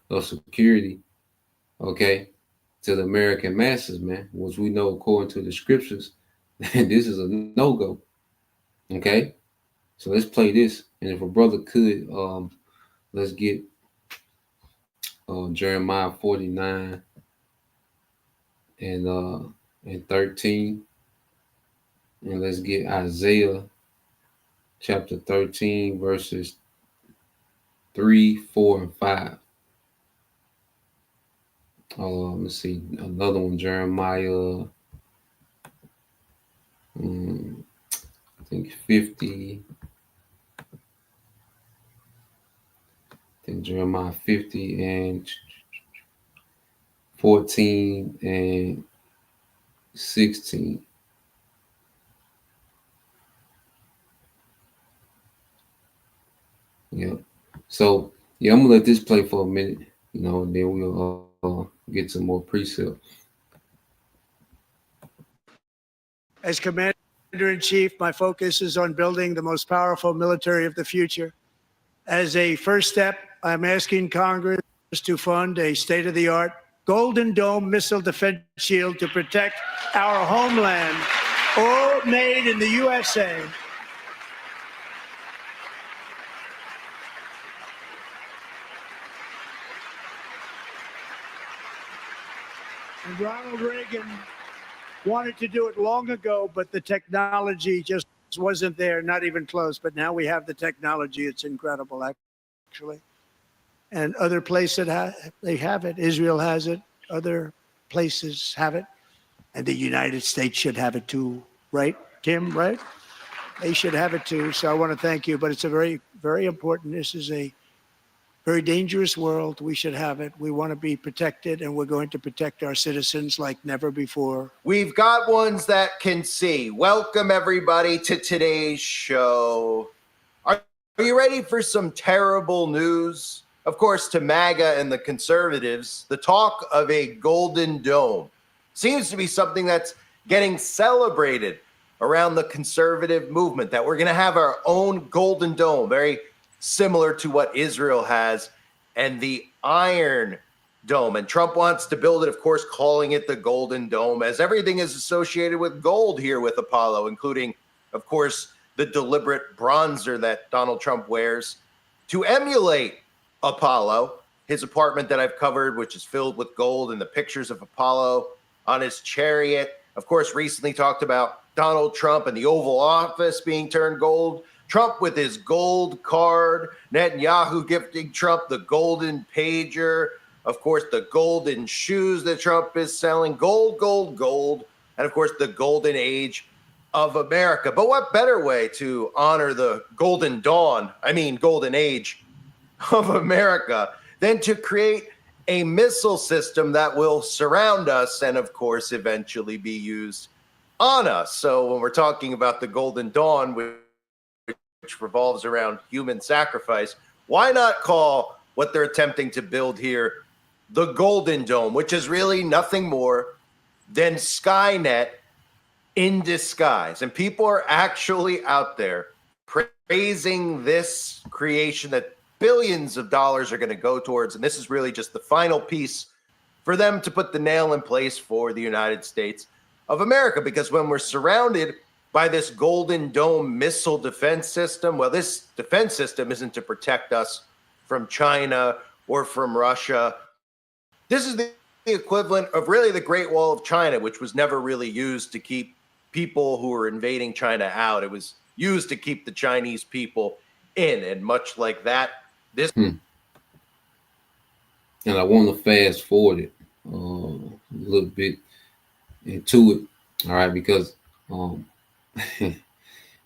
of security, okay, to the American masses, man, which we know according to the scriptures, this is a no-go. Okay. So let's play this. And if a brother could, let's get Jeremiah 49 and 13. And let's get Isaiah chapter 13, verses 3, 4, and 5. Let's see, another one, Jeremiah, I think 50. I think Jeremiah 50 and 14 and 16. Yeah. So yeah, I'm gonna let this play for a minute, and then we'll get some more precept. As Commander-in-Chief, my focus is on building the most powerful military of the future. As a first step, I'm asking Congress to fund a state-of-the-art Golden Dome missile defense shield to protect our homeland, all made in the USA. And Ronald Reagan wanted to do it long ago, but the technology just wasn't there, not even close. But now we have the technology. It's incredible, actually. and other places they have it. Israel has it. Other places have it. And the United States should have it too, right, Kim, right? They should have it too. So I want to thank you. But it's a very, very important. This is a very dangerous world. We should have it. We want to be protected, and we're going to protect our citizens like never before. We've got ones that can see. Welcome, everybody, to today's show. Are you ready for some terrible news? Of course, to MAGA and the conservatives, the talk of a golden dome seems to be something that's getting celebrated around the conservative movement, that we're going to have our own golden dome, very similar to what Israel has, and the Iron Dome. And Trump wants to build it, of course, calling it the Golden Dome, as everything is associated with gold here with Apollo, including, of course, the deliberate bronzer that Donald Trump wears to emulate Apollo, his apartment that I've covered, which is filled with gold, and the pictures of Apollo on his chariot. Of course, recently talked about Donald Trump and the Oval Office being turned gold. Trump with his gold card, Netanyahu gifting Trump the golden pager, of course, the golden shoes that Trump is selling, gold, gold, gold, and of course, the golden age of America. But what better way to honor the golden age of America than to create a missile system that will surround us and, of course, eventually be used on us. So when we're talking about the Golden Dawn, which revolves around human sacrifice, why not call what they're attempting to build here the Golden Dome, which is really nothing more than Skynet in disguise? And people are actually out there praising this creation that billions of dollars are going to go towards. And this is really just the final piece for them to put the nail in place for the United States of America. Because when we're surrounded by this Golden Dome missile defense system, well, this defense system isn't to protect us from China or from Russia. This is the equivalent of really the Great Wall of China, which was never really used to keep people who were invading China out. It was used to keep the Chinese people in. And much like that, this. And I want to fast forward it a little bit into it, all right, because you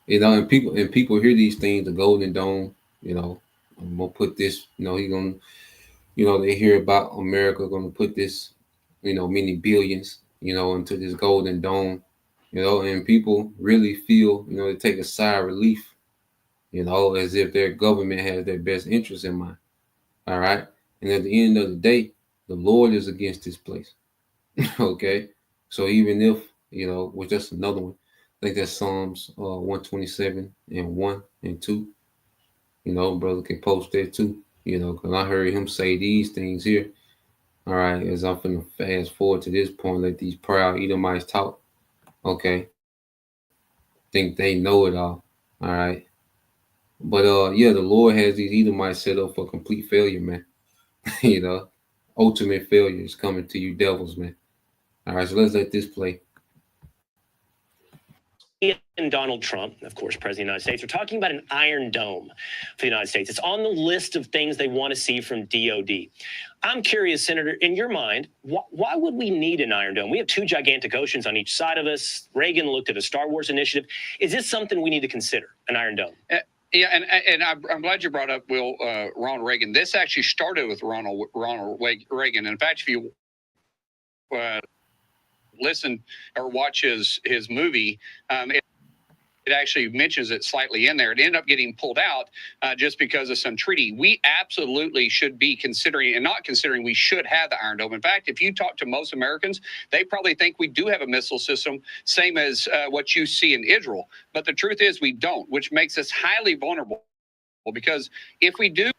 know, and people hear these things, the Golden Dome, you know, I'm gonna put this, you know, he gonna, you know, they hear about America gonna put this, you know, many billions, you know, into this Golden Dome, you know, and people really feel, you know, they take a sigh of relief, you know, as if their government has their best interests in mind. All right. And at the end of the day, the Lord is against this place. Okay. So even if, you know, which that's another one, I think that's Psalms 127 and 1 and 2. You know, brother can post that too, you know, because I heard him say these things here. All right. As I'm finna fast forward to this point, let these proud Edomites talk. Okay. Think they know it all. All right. But yeah, the Lord has these Edomites set up for complete failure, man. You know, ultimate failure is coming to you devils, man. All right, so let's let this play. And Donald Trump, of course, President of the United States, are talking about an Iron Dome for the United States. It's on the list of things they want to see from DOD. I'm curious, Senator, in your mind, why would we need an Iron Dome? We have two gigantic oceans on each side of us. Reagan looked at a Star Wars initiative. Is this something we need to consider, an Iron Dome? Yeah, and I'm glad you brought up Ronald Reagan. This actually started with Ronald Reagan. In fact, if you listen or watch his movie, it actually mentions it slightly in there. It ended up getting pulled out just because of some treaty. We absolutely should be considering, and not considering, we should have the Iron Dome. In fact, if you talk to most Americans, they probably think we do have a missile system, same as what you see in Israel. But the truth is we don't, which makes us highly vulnerable. Because if we do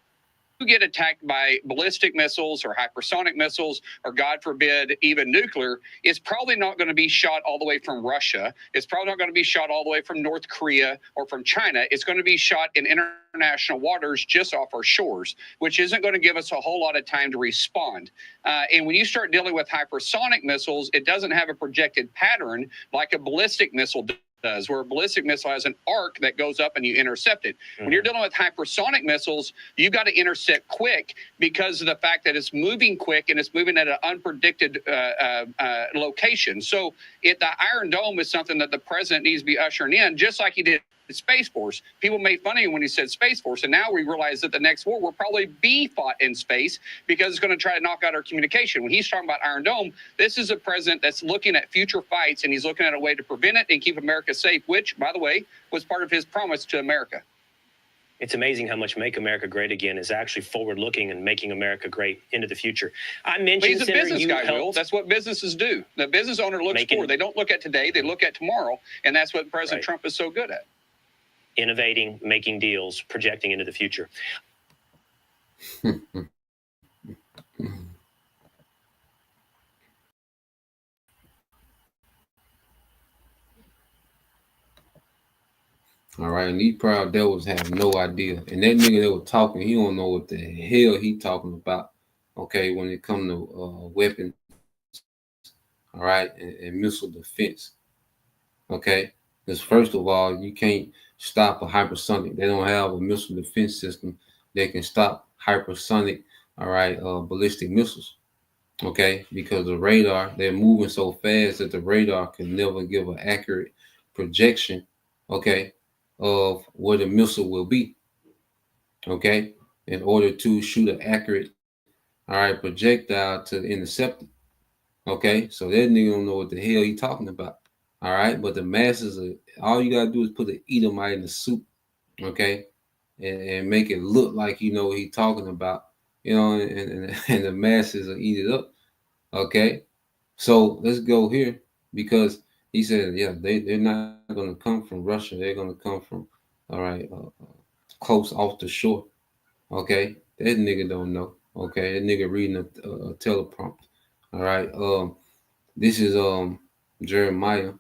get attacked by ballistic missiles or hypersonic missiles, or God forbid, even nuclear, it's probably not going to be shot all the way from Russia. It's probably not going to be shot all the way from North Korea or from China. It's going to be shot in international waters just off our shores, which isn't going to give us a whole lot of time to respond. And when you start dealing with hypersonic missiles, it doesn't have a projected pattern like a ballistic missile does, where a ballistic missile has an arc that goes up and you intercept it. When you're dealing with hypersonic missiles, you've got to intercept quick because of the fact that it's moving quick and it's moving at an unpredicted location. So the Iron Dome is something that the president needs to be ushering in, just like he did Space Force. People made fun of him when he said Space Force, and now we realize that the next war will probably be fought in space because it's going to try to knock out our communication. When he's talking about Iron Dome, this is a president that's looking at future fights, and he's looking at a way to prevent it and keep America safe, which, by the way, was part of his promise to America. It's amazing how much Make America Great Again is actually forward-looking and making America great into the future. I mentioned, But he's a Senator, business you guy, helped Will. That's what businesses do. The business owner looks forward. They don't look at today. They look at tomorrow, and that's what President Trump is so good at. innovating, making deals, projecting into the future. All right, and these proud devils have no idea. And that nigga that was talking, he don't know what the hell he talking about. Okay, when it comes to weapons, all right, and missile defense. Okay, because first of all, you can't stop a hypersonic. They don't have a missile defense system that can stop hypersonic, all right, ballistic missiles. Okay, because the radar, they're moving so fast that the radar can never give an accurate projection, okay, of where the missile will be. Okay, in order to shoot an accurate, all right, projectile to intercept it. Okay, so that nigga don't know what the hell he talking about. All right, but the masses, all you gotta do is put an Edomite in the soup, okay, and make it look like you know what he talking about, you know, and the masses will eat it up. Okay, so let's go here because he said, yeah, they're not gonna come from Russia. They're gonna come from, all right, close off the shore. Okay, that nigga don't know. Okay, that nigga reading a teleprompt. All right, this is Jeremiah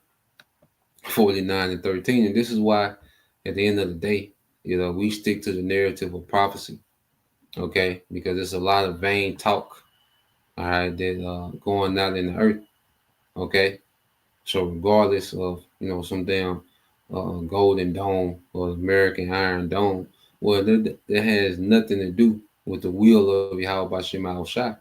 49:13, and this is why at the end of the day, you know, we stick to the narrative of prophecy. Okay, because there's a lot of vain talk, all right, that going out in the earth. Okay, so regardless of, you know, some damn golden dome or American Iron Dome, well, that has nothing to do with the will of Yahweh Shema Shai.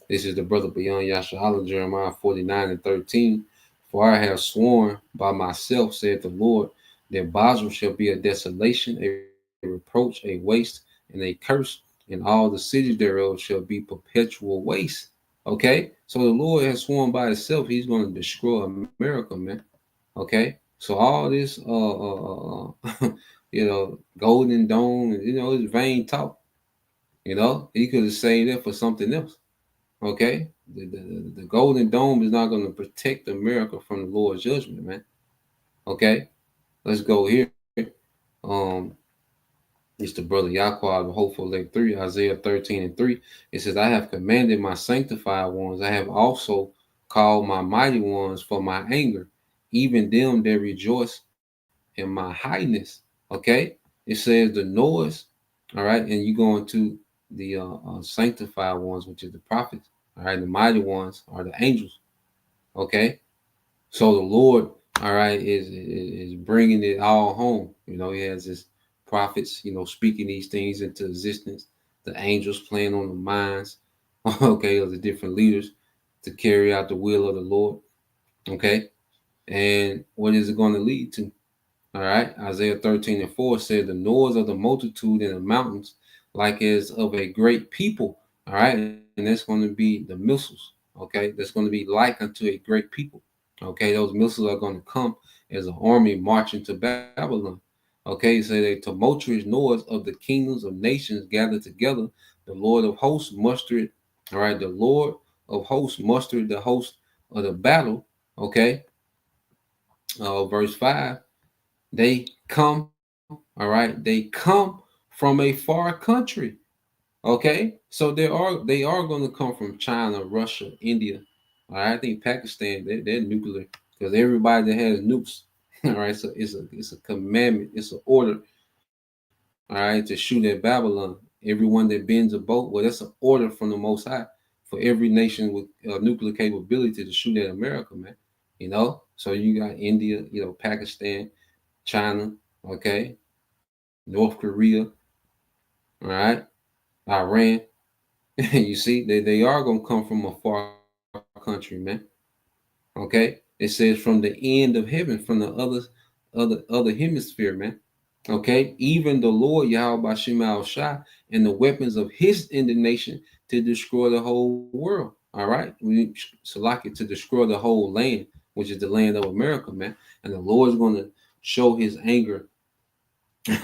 This is the brother beyond Yashala, Jeremiah 49:13. For I have sworn by myself, said the Lord, that Basel shall be a desolation, a reproach, a waste, and a curse, and all the cities thereof shall be perpetual waste. Okay, so the Lord has sworn by himself he's going to destroy America, man. Okay, so all this you know, golden dome, you know, it's vain talk. You know, he could have saved it for something else. Okay, the golden dome is not going to protect America from the Lord's judgment, man. Okay, let's go here. It's the brother Yahweh, the hopeful elect 3, Isaiah 13:3. It says, I have commanded my sanctified ones. I have also called my mighty ones for my anger, even them that rejoice in my highness. Okay, it says the noise. All right, and you go into the sanctified ones, which is the prophets. All right, the mighty ones are the angels. Okay, so the Lord, all right, is bringing it all home. You know, he has his prophets, you know, speaking these things into existence. The angels playing on the minds, okay, of the different leaders to carry out the will of the Lord. Okay, and what is it going to lead to? All right, Isaiah 13:4 said, the noise of the multitude in the mountains, like as of a great people. All right, and that's going to be the missiles. Okay, that's going to be like unto a great people. Okay, those missiles are going to come as an army marching to Babylon. Okay, so the tumultuous noise of the kingdoms of nations gathered together. The Lord of hosts mustered. All right, the Lord of hosts mustered the host of the battle. Okay, verse 5. They come, all right, they come from a far country. Okay, so they are going to come from China, Russia, India. All right, I think Pakistan, they're nuclear because everybody that has nukes. All right, so it's a commandment, it's an order. All right, to shoot at Babylon. Everyone that bends a boat, well, that's an order from the Most High for every nation with nuclear capability to shoot at America, man. You know, So you got India, Pakistan, China, okay, North Korea, all right, Iran. You see, they are gonna come from a far country, man. Okay, it says from the end of heaven, from the other hemisphere, man. Okay, even the Lord Yahweh Bashim Shai and the weapons of his indignation to destroy the whole world. All right, we select it to destroy the whole land, which is the land of America, man. And the Lord's going to show his anger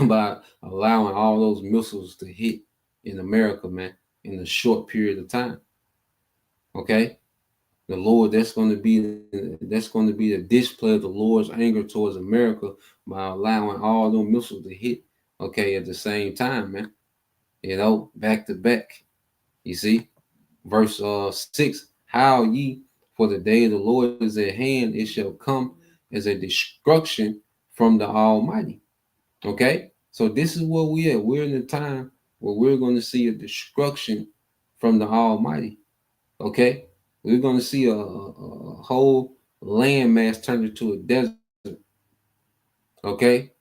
by allowing all those missiles to hit in America, man, in a short period of time. Okay, the Lord, that's going to be the display of the Lord's anger towards America by allowing all those missiles to hit, okay, at the same time, man. Back to back. You see, verse 6: How ye, for the day of the Lord is at hand; it shall come as a destruction from the Almighty. Okay, so this is where we are. We're in the time where we're going to see a destruction from the Almighty. Okay, we're going to see a whole landmass turned into a desert. Okay,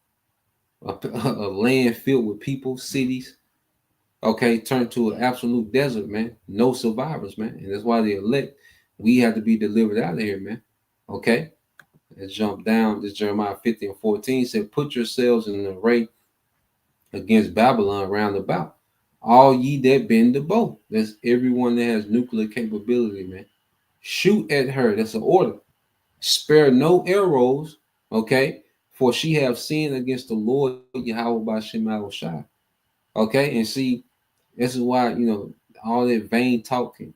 a land filled with people, cities. Okay, turned to an absolute desert, man. No survivors, man. And that's why the elect, we have to be delivered out of here, man. Okay, let's jump down. This Jeremiah 50 and 14 said, "Put yourselves in array against Babylon round about. All ye that bend the bow." That's everyone that has nuclear capability, man. Shoot at her. That's an order. Spare no arrows, okay? For she have sinned against the Lord Yahweh by Shema Shai. Okay, and see, this is why all that vain talking,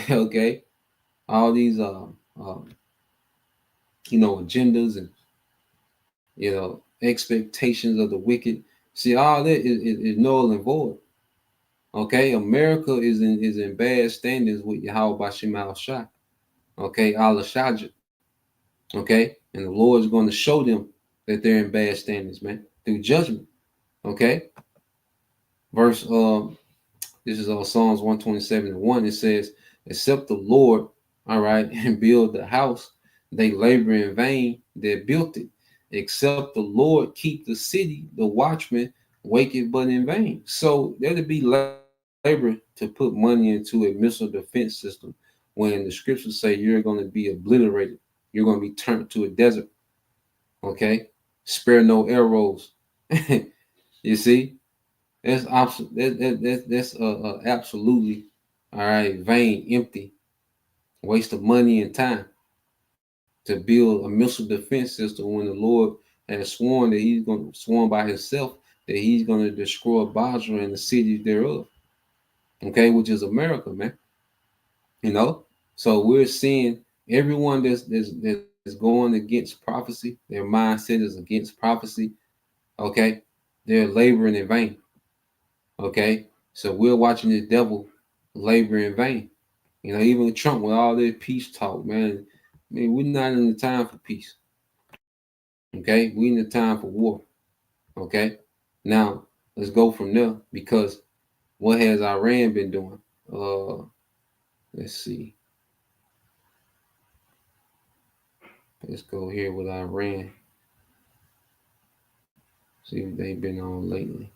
okay, all these agendas and expectations of the wicked. See, all that is null and void. Okay, America is in bad standings with Yahweh by Shema Shai. Okay, Allah Shajah. Okay, and the Lord is going to show them that they're in bad standings, man, through judgment. Okay, verse this is Psalms 127:1. It says, "Except the Lord, all right, and build the house, they labor in vain that built it. Except the Lord keep the city, the watchman waketh but in vain." So there'll be labor to put money into a missile defense system when the scriptures say you're going to be obliterated. You're going to be turned to a desert. Okay, spare no arrows. You see, that's absolutely all right, vain, empty, waste of money and time to build a missile defense system when the Lord has sworn that He's going to sworn by Himself that He's going to destroy Basra and the cities thereof. Okay, which is America, man. So we're seeing everyone that's going against prophecy. Their mindset is against prophecy. Okay, they're laboring in vain. Okay, so we're watching the devil labor in vain. Even Trump with all their peace talk, man. I mean, we're not in the time for peace. Okay, we're in the time for war. Okay, now let's go from there because what has Iran been doing? Let's see. Let's go here with Iran. See what they've been on lately.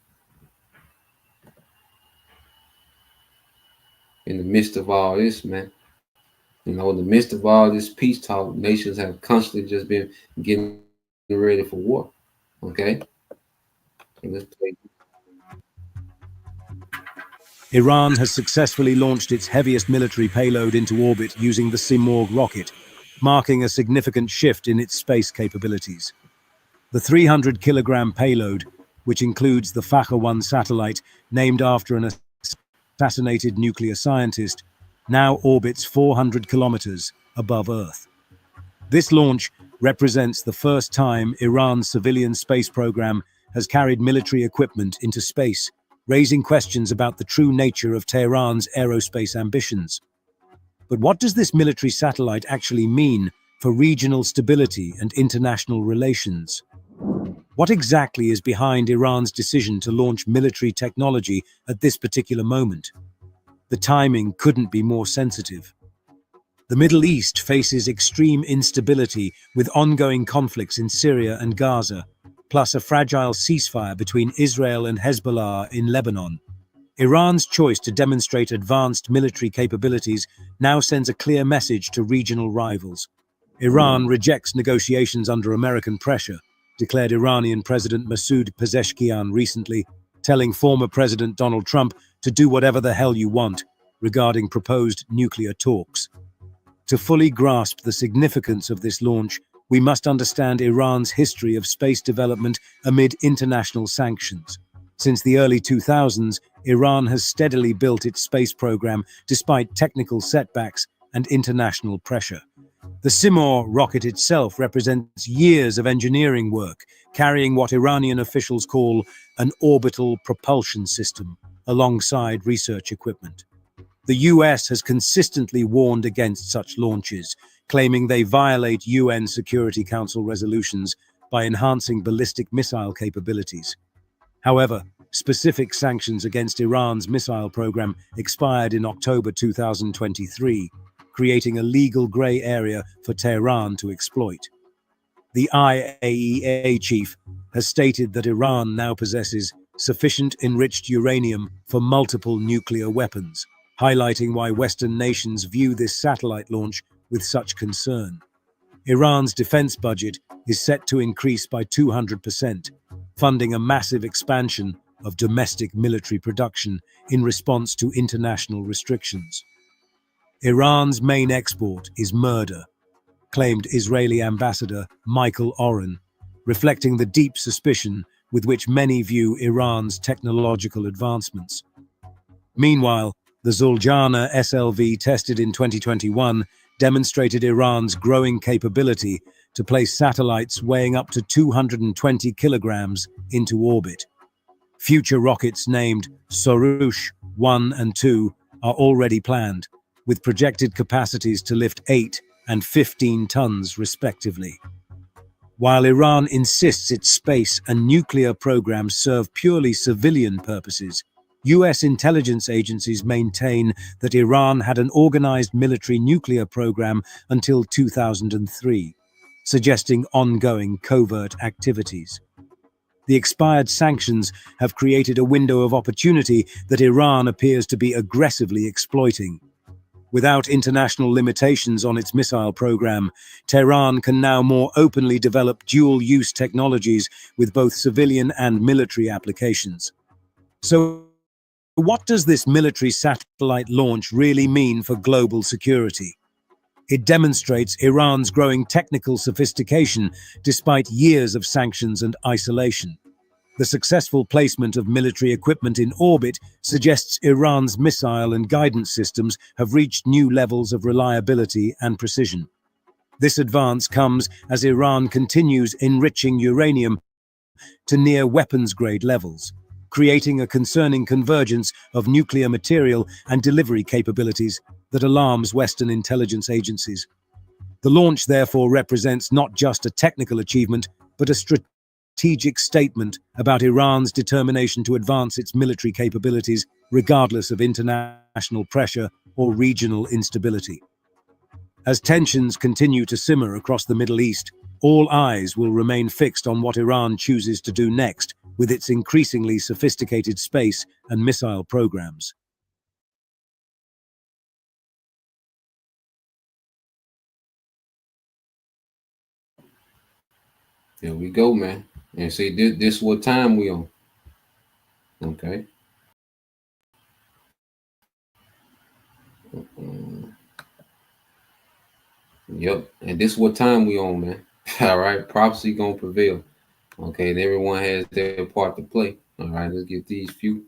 In the midst of all this, man, in the midst of all this peace talk, nations have constantly just been getting ready for war. Okay? Let's play. Iran has successfully launched its heaviest military payload into orbit using the Simorgh rocket, marking a significant shift in its space capabilities. The 300-kilogram payload, which includes the Fakhr-1 satellite named after an assassinated nuclear scientist, now orbits 400 kilometers above Earth. This launch represents the first time Iran's civilian space program has carried military equipment into space, raising questions about the true nature of Tehran's aerospace ambitions. But what does this military satellite actually mean for regional stability and international relations? What exactly is behind Iran's decision to launch military technology at this particular moment? The timing couldn't be more sensitive. The Middle East faces extreme instability with ongoing conflicts in Syria and Gaza, plus a fragile ceasefire between Israel and Hezbollah in Lebanon. Iran's choice to demonstrate advanced military capabilities now sends a clear message to regional rivals. Iran rejects negotiations under American pressure, declared Iranian President Masoud Pezeshkian recently, telling former President Donald Trump to do whatever the hell you want regarding proposed nuclear talks. To fully grasp the significance of this launch, we must understand Iran's history of space development amid international sanctions. Since the early 2000s, Iran has steadily built its space program despite technical setbacks and international pressure. The Simor rocket itself represents years of engineering work, carrying what Iranian officials call an orbital propulsion system, alongside research equipment. The US has consistently warned against such launches, claiming they violate UN Security Council resolutions by enhancing ballistic missile capabilities. However, specific sanctions against Iran's missile program expired in October 2023, creating a legal gray area for Tehran to exploit. The IAEA chief has stated that Iran now possesses sufficient enriched uranium for multiple nuclear weapons, highlighting why Western nations view this satellite launch with such concern. Iran's defense budget is set to increase by 200%, funding a massive expansion of domestic military production in response to international restrictions. Iran's main export is murder, claimed Israeli Ambassador Michael Oren, reflecting the deep suspicion with which many view Iran's technological advancements. Meanwhile, the Zuljana SLV tested in 2021 demonstrated Iran's growing capability to place satellites weighing up to 220 kilograms into orbit. Future rockets named Soroush 1 and 2 are already planned, with projected capacities to lift 8 and 15 tons respectively. While Iran insists its space and nuclear programs serve purely civilian purposes, US intelligence agencies maintain that Iran had an organized military nuclear program until 2003, suggesting ongoing covert activities. The expired sanctions have created a window of opportunity that Iran appears to be aggressively exploiting. Without international limitations on its missile program, Tehran can now more openly develop dual-use technologies with both civilian and military applications. So, what does this military satellite launch really mean for global security? It demonstrates Iran's growing technical sophistication despite years of sanctions and isolation. The successful placement of military equipment in orbit suggests Iran's missile and guidance systems have reached new levels of reliability and precision. This advance comes as Iran continues enriching uranium to near weapons-grade levels, creating a concerning convergence of nuclear material and delivery capabilities that alarms Western intelligence agencies. The launch therefore represents not just a technical achievement, but a strategic statement about Iran's determination to advance its military capabilities regardless of international pressure or regional instability. As tensions continue to simmer across the Middle East, all eyes will remain fixed on what Iran chooses to do next with its increasingly sophisticated space and missile programs. There we go, man. And see, this what time we on. Okay. Yep. And this what time we on, man. All right. Prophecy gonna prevail. Okay. And everyone has their part to play. All right. Let's get these few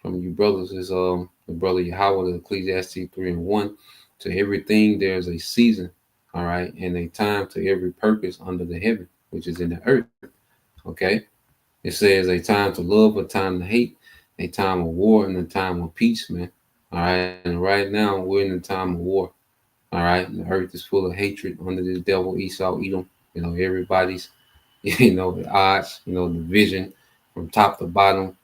from you brothers. Is the brother Yahweh, the Ecclesiastes 3:1. To everything there's a season. All right. And a time to every purpose under the heaven, which is in the earth. Okay. It says a time to love, a time to hate, a time of war, and a time of peace, man. All right. And right now we're in the time of war. All right. The earth is full of hatred under this devil, Esau, Edom. You know, everybody's, the odds, the division from top to bottom.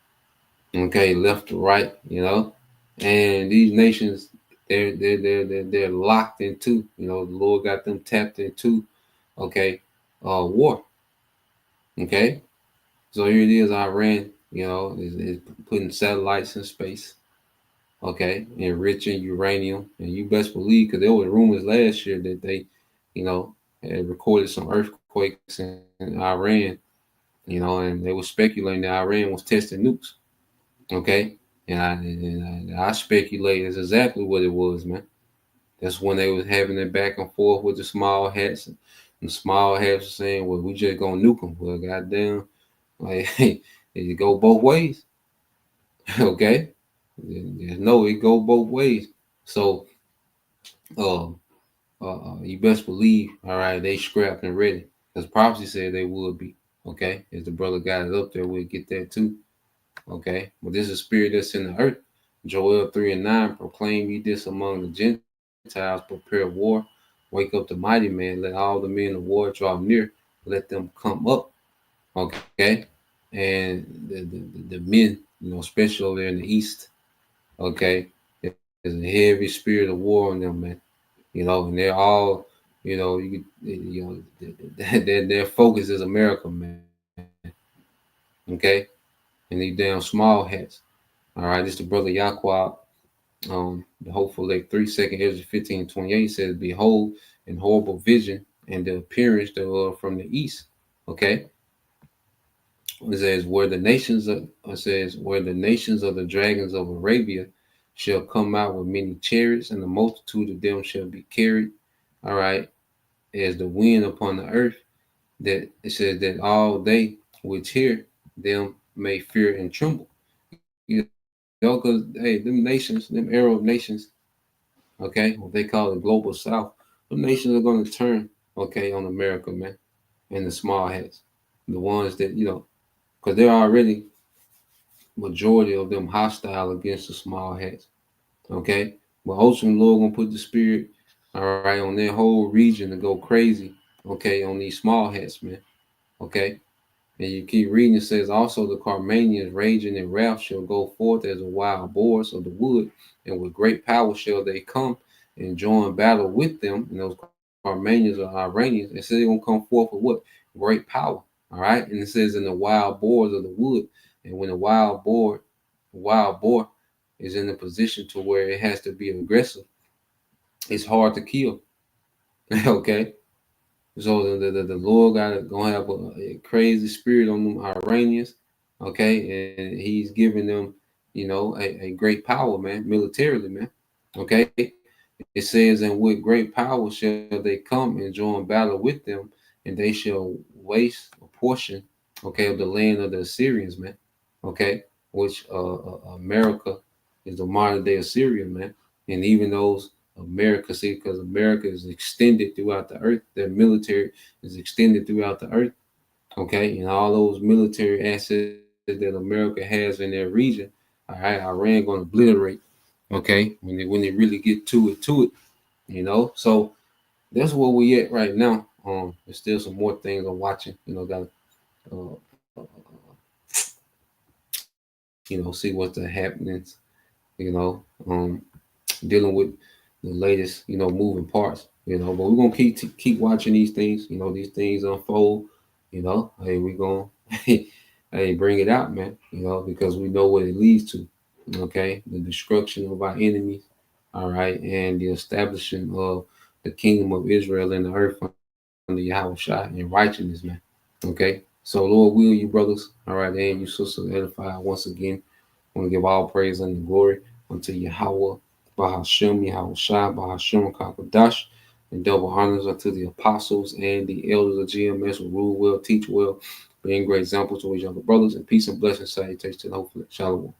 Okay. Left to right, and these nations they're locked into, the Lord got them tapped into, okay, war. Okay, so here it is, Iran, is putting satellites in space, okay, enriching uranium, and you best believe, because there were rumors last year that they, had recorded some earthquakes in Iran, and they were speculating that Iran was testing nukes, okay, and I speculate is exactly what it was, man. That's when they was having it back and forth with the small hats, and the small hats were saying, "Well, we just gonna nuke them." Well, goddamn, like it go both ways, okay? No, it go both ways. So, you best believe, all right, they scrapped and ready, because prophecy said they would be, okay. If the brother got it up there, we'll get that too, okay. But this is a spirit that's in the earth. Joel 3:9 proclaim ye this among the Gentiles, prepare war, wake up the mighty man, let all the men of war draw near, let them come up, okay. And the men, especially over there in the east, okay, there's a heavy spirit of war on them, man. And they're all, their focus is America, man. Okay, and these damn small hats. All right, this the brother Yaquab. The hopeful like 3 Ezra 15:28 says, "Behold, in horrible vision, and the appearance thereof from the east." Okay, it says, "Where the nations of," it says, "where the nations of the dragons of Arabia shall come out with many chariots, and the multitude of them shall be carried." All right, as the wind upon the earth. That it says that all they which hear them may fear and tremble. Because hey, them nations, them Arab nations, okay, what they call the global South, them nations are going to turn, okay, on America, man, and the small hats, the ones that because they're already majority of them hostile against the small hats, okay. But ultimately, Lord gonna put the spirit, all right, on their whole region to go crazy, okay, on these small hats, man, okay. And you keep reading, it says, "Also the Carmanians raging in wrath shall go forth as a wild boars of the wood, and with great power shall they come and join battle with them." And those Carmanians are Iranians. It says they're going to come forth with what? Great power. All right. And it says, "In the wild boars of the wood." And when the wild boar is in a position to where it has to be aggressive, it's hard to kill. Okay. So the Lord gonna have a crazy spirit on them Iranians, okay, and He's giving them, a great power, man, militarily, man, okay. It says, "And with great power shall they come and join battle with them, and they shall waste a portion, okay, of the land of the Assyrians, man, okay, which America is the modern day Assyria, man, and even those." America, see, because America is extended throughout the earth. Their military is extended throughout the earth. Okay, and all those military assets that America has in their region, all right, Iran going to obliterate. Okay, when they really get to it, So that's where we at right now. There's still some more things I'm watching. Got to see what's the happenings. Dealing with the latest, moving parts, but we're gonna keep watching these things, these things unfold, hey, we're gonna hey, bring it out, man, because we know what it leads to, okay, the destruction of our enemies, all right, and the establishing of the kingdom of Israel in the earth under Yahweh Shai and righteousness, man, okay. So Lord, will you brothers, all right, and you sisters edify once again. I want to give all praise and glory unto Yahweh, Bahashem, Yahweh Shai, Bahashem, Kakadash, and double honors unto the apostles and the elders of GMS who rule well, teach well, being great examples to each other brothers, and peace and blessings, salutations to the hopeful. Shalom.